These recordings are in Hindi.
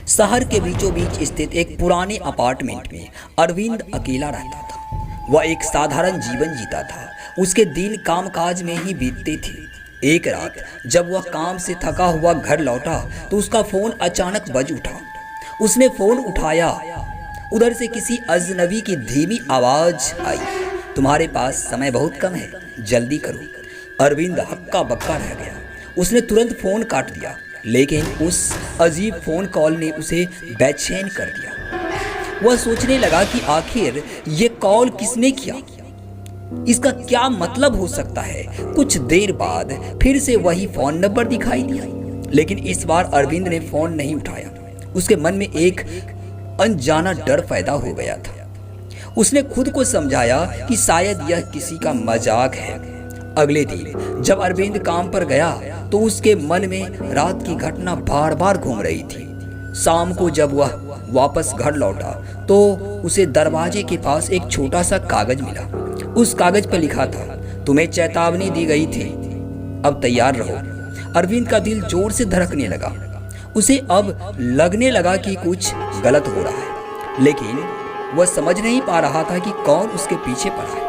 शहर के बीचों बीच स्थित एक पुराने अपार्टमेंट में अरविंद अकेला रहता था। वह एक साधारण जीवन जीता था। उसके दिन कामकाज में ही बीतते थे। एक रात जब वह काम से थका हुआ घर लौटा तो उसका फोन अचानक बज उठा। उसने फोन उठाया। उधर से किसी अजनबी की धीमी आवाज आई, तुम्हारे पास समय बहुत कम है, जल्दी करो। अरविंद हक्का बक्का रह गया। उसने तुरंत फोन काट दिया, लेकिन उस अजीब फोन कॉल ने उसे बेचैन कर दिया। वह सोचने लगा कि आखिर ये कॉल किसने किया, इसका क्या मतलब हो सकता है। कुछ देर बाद फिर से वही फोन नंबर दिखाई दिया, लेकिन इस बार अरविंद ने फोन नहीं उठाया। उसके मन में एक अनजाना डर पैदा हो गया था। उसने खुद को समझाया कि शायद यह किसी का मजाक है। अगले दिन जब अरविंद काम पर गया तो उसके मन में रात की घटना बार बार घूम रही थी। शाम को जब वह वापस घर लौटा तो उसे दरवाजे के पास एक छोटा सा कागज मिला। उस कागज पर लिखा था, तुम्हें चेतावनी दी गई थी, अब तैयार रहो। अरविंद का दिल जोर से धड़कने लगा। उसे अब लगने लगा कि कुछ गलत हो रहा है, लेकिन वह समझ नहीं पा रहा था कि कौन उसके पीछे पड़ा है।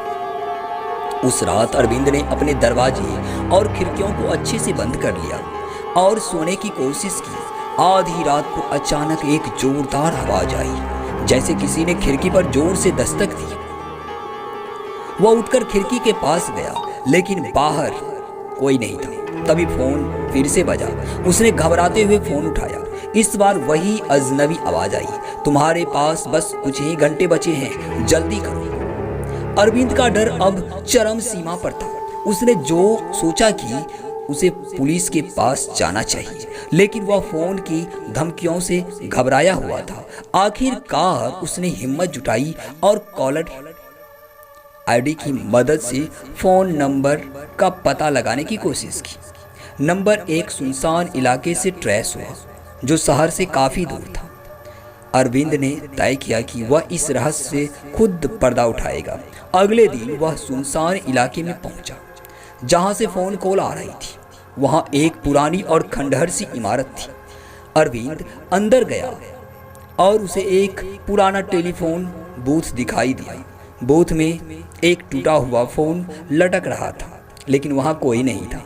उस रात अरविंद ने अपने दरवाजे और खिड़कियों को अच्छे से बंद कर लिया और सोने की कोशिश की। आधी रात को अचानक एक जोरदार आवाज आई, जैसे किसी ने खिड़की पर जोर से दस्तक दी। वह उठकर खिड़की के पास गया, लेकिन बाहर कोई नहीं था। तभी फोन फिर से बजा। उसने घबराते हुए फोन उठाया। इस बार वही अजनबी आवाज आई, तुम्हारे पास बस कुछ ही घंटे बचे हैं, जल्दी करो। अरविंद का डर अब चरम सीमा पर था। उसने जो सोचा कि उसे पुलिस के पास जाना चाहिए, लेकिन वह फोन की धमकियों से घबराया हुआ था। आखिरकार उसने हिम्मत जुटाई और कॉलर आईडी की मदद से फोन नंबर का पता लगाने की कोशिश की। नंबर एक सुनसान इलाके से ट्रेस हुआ, जो शहर से काफी दूर था। अरविंद ने तय किया कि वह इस रहस्य से खुद पर्दा उठाएगा। अगले दिन वह सुनसान इलाके में पहुंचा, जहां से फोन कॉल आ रही थी। वहां एक पुरानी और खंडहर सी इमारत थी। अरविंद अंदर गया और उसे एक पुराना टेलीफोन बूथ दिखाई दिया। बूथ में एक टूटा हुआ फोन लटक रहा था, लेकिन वहां कोई नहीं था।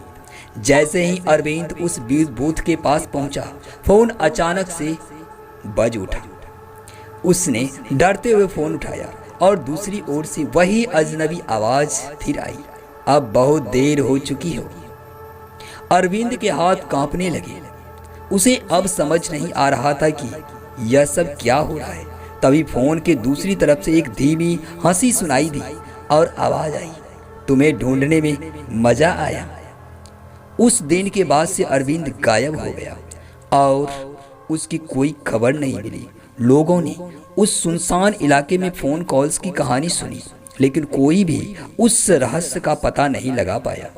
जैसे ही अरविंद उस बूथ के पास पहुंचा, फोन अचानक से बज उठा। उसने डरते हुए फोन उठाया और दूसरी ओर से वही अजनबी आवाज फिर आई, अब बहुत देर हो चुकी होगी। अरविंद के हाथ कांपने लगे। उसे अब समझ नहीं आ रहा था कि यह सब क्या हो रहा है। तभी फोन के दूसरी तरफ से एक धीमी हंसी सुनाई दी और आवाज आई, तुम्हें ढूंढने में मजा आया। उस दिन के बाद से अरविंद गायब हो गया और उसकी कोई खबर नहीं मिली। लोगों ने उस सुनसान इलाके में फोन कॉल्स की कहानी सुनी, लेकिन कोई भी उस रहस्य का पता नहीं लगा पाया।